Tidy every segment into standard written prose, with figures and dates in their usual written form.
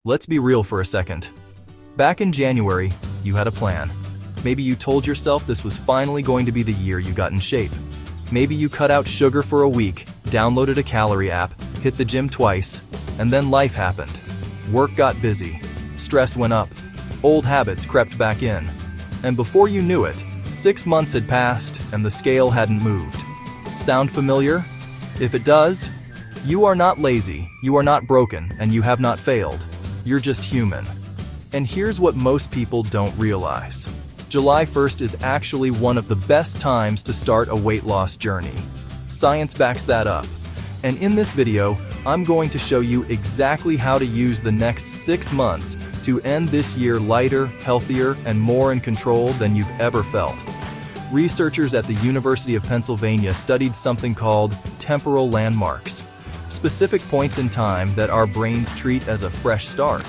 Let's be real for a second. Back in January, you had a plan. Maybe you told yourself this was finally going to be the year you got in shape. Maybe you cut out sugar for a week, downloaded a calorie app, hit the gym twice, and then life happened. Work got busy, stress went up, old habits crept back in. And before you knew it, 6 months had passed and the scale hadn't moved. Sound familiar? If it does, you are not lazy, you are not broken, and you have not failed. You're just human. And here's what most people don't realize. July 1st is actually one of the best times to start a weight loss journey. Science backs that up. And in this video, I'm going to show you exactly how to use the next 6 months to end this year lighter, healthier, and more in control than you've ever felt. Researchers at the University of Pennsylvania studied something called temporal landmarks, specific points in time that our brains treat as a fresh start.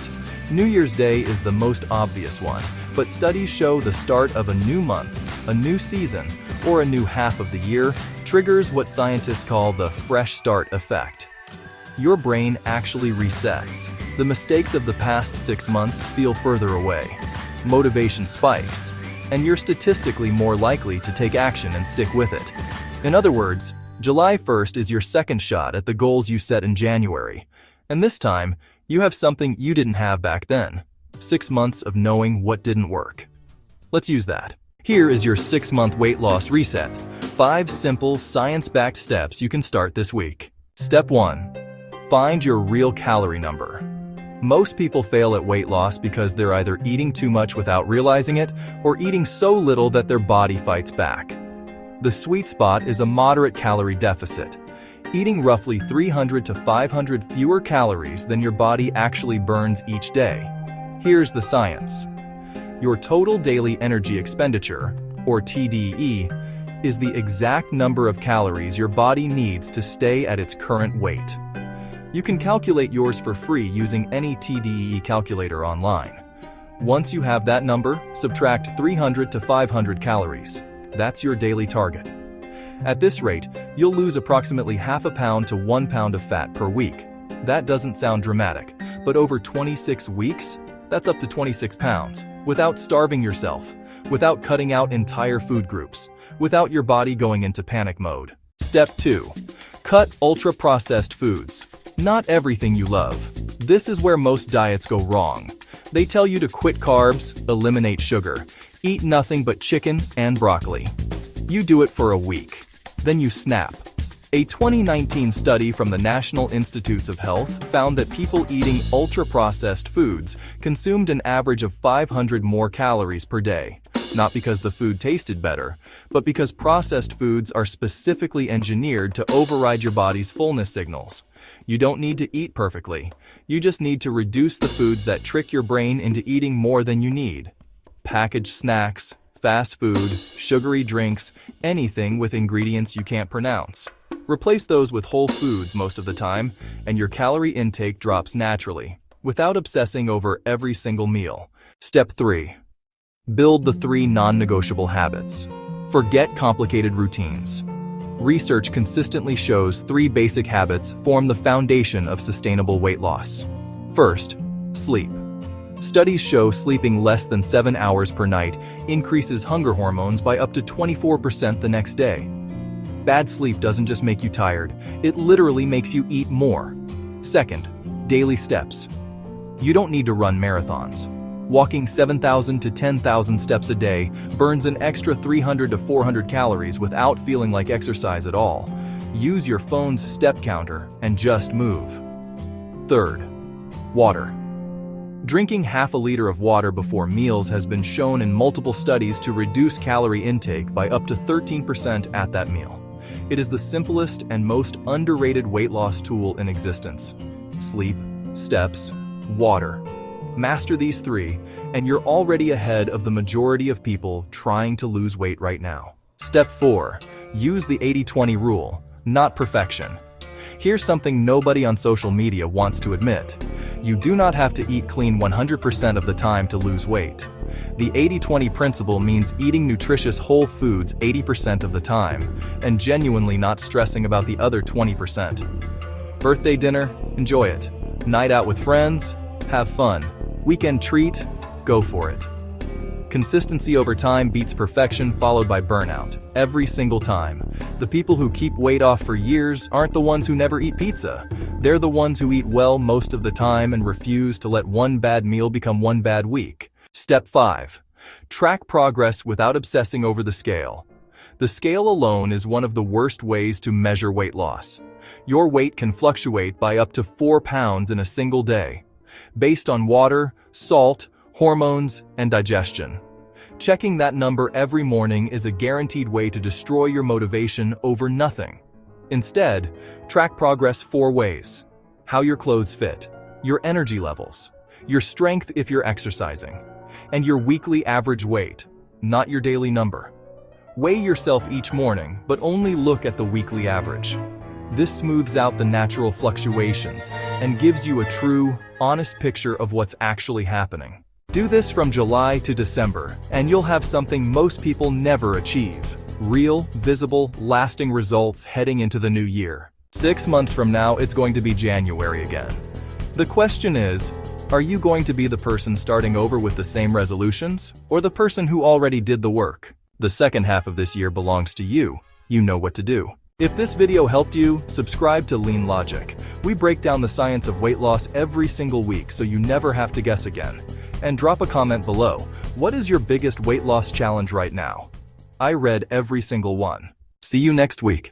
New Year's Day is the most obvious one, but studies show the start of a new month, a new season, or a new half of the year triggers what scientists call the fresh start effect. Your brain actually resets. The mistakes of the past 6 months feel further away. Motivation spikes, and you're statistically more likely to take action and stick with it. In other words, July 1st is your second shot at the goals you set in January. And this time, you have something you didn't have back then. 6 months of knowing what didn't work. Let's use that. Here is your 6-month weight loss reset. 5 simple, science-backed steps you can start this week. Step 1. Find your real calorie number. Most people fail at weight loss because they're either eating too much without realizing it or eating so little that their body fights back. The sweet spot is a moderate calorie deficit, eating roughly 300 to 500 fewer calories than your body actually burns each day. Here's the science. Your total daily energy expenditure, or TDE, is the exact number of calories your body needs to stay at its current weight. You can calculate yours for free using any TDE calculator online. Once you have that number, subtract 300 to 500 calories. That's your daily target. At this rate, you'll lose approximately half a pound to 1 pound of fat per week. That doesn't sound dramatic, but over 26 weeks, that's up to 26 pounds, without starving yourself, without cutting out entire food groups, without your body going into panic mode. Step 2. Cut ultra-processed foods. Not everything you love. This is where most diets go wrong. They tell you to quit carbs, eliminate sugar, eat nothing but chicken and broccoli. You do it for a week. Then you snap. A 2019 study from the National Institutes of Health found that people eating ultra-processed foods consumed an average of 500 more calories per day. Not because the food tasted better, but because processed foods are specifically engineered to override your body's fullness signals. You don't need to eat perfectly. You just need to reduce the foods that trick your brain into eating more than you need. Packaged snacks, fast food, sugary drinks, anything with ingredients you can't pronounce. Replace those with whole foods most of the time, and your calorie intake drops naturally, without obsessing over every single meal. Step 3. Build the 3 non-negotiable habits. Forget complicated routines. Research consistently shows 3 basic habits form the foundation of sustainable weight loss. First, sleep. Studies show sleeping less than 7 hours per night increases hunger hormones by up to 24% the next day. Bad sleep doesn't just make you tired, it literally makes you eat more. Second, daily steps. You don't need to run marathons. Walking 7,000 to 10,000 steps a day burns an extra 300 to 400 calories without feeling like exercise at all. Use your phone's step counter and just move. Third, water. Drinking half a liter of water before meals has been shown in multiple studies to reduce calorie intake by up to 13% at that meal. It is the simplest and most underrated weight loss tool in existence. Sleep, steps, water. Master these 3, and you're already ahead of the majority of people trying to lose weight right now. Step 4. Use the 80-20 rule, not perfection. Here's something nobody on social media wants to admit. You do not have to eat clean 100% of the time to lose weight. The 80-20 principle means eating nutritious whole foods 80% of the time, and genuinely not stressing about the other 20%. Birthday dinner? Enjoy it. Night out with friends? Have fun. Weekend treat? Go for it. Consistency over time beats perfection, followed by burnout. Every single time. The people who keep weight off for years aren't the ones who never eat pizza. They're the ones who eat well most of the time and refuse to let one bad meal become one bad week. Step 5. Track progress without obsessing over the scale. The scale alone is one of the worst ways to measure weight loss. Your weight can fluctuate by up to 4 pounds in a single day, based on water, salt, hormones, and digestion. Checking that number every morning is a guaranteed way to destroy your motivation over nothing. Instead, track progress 4 ways: how your clothes fit, your energy levels, your strength if you're exercising, and your weekly average weight, not your daily number. Weigh yourself each morning, but only look at the weekly average. This smooths out the natural fluctuations and gives you a true, honest picture of what's actually happening. Do this from July to December, and you'll have something most people never achieve: real, visible, lasting results heading into the new year. 6 months from now, it's going to be January again. The question is, are you going to be the person starting over with the same resolutions, or the person who already did the work? The second half of this year belongs to you. You know what to do. If this video helped you, subscribe to LeanLogic. We break down the science of weight loss every single week so you never have to guess again. And drop a comment below. What is your biggest weight loss challenge right now? I read every single one. See you next week.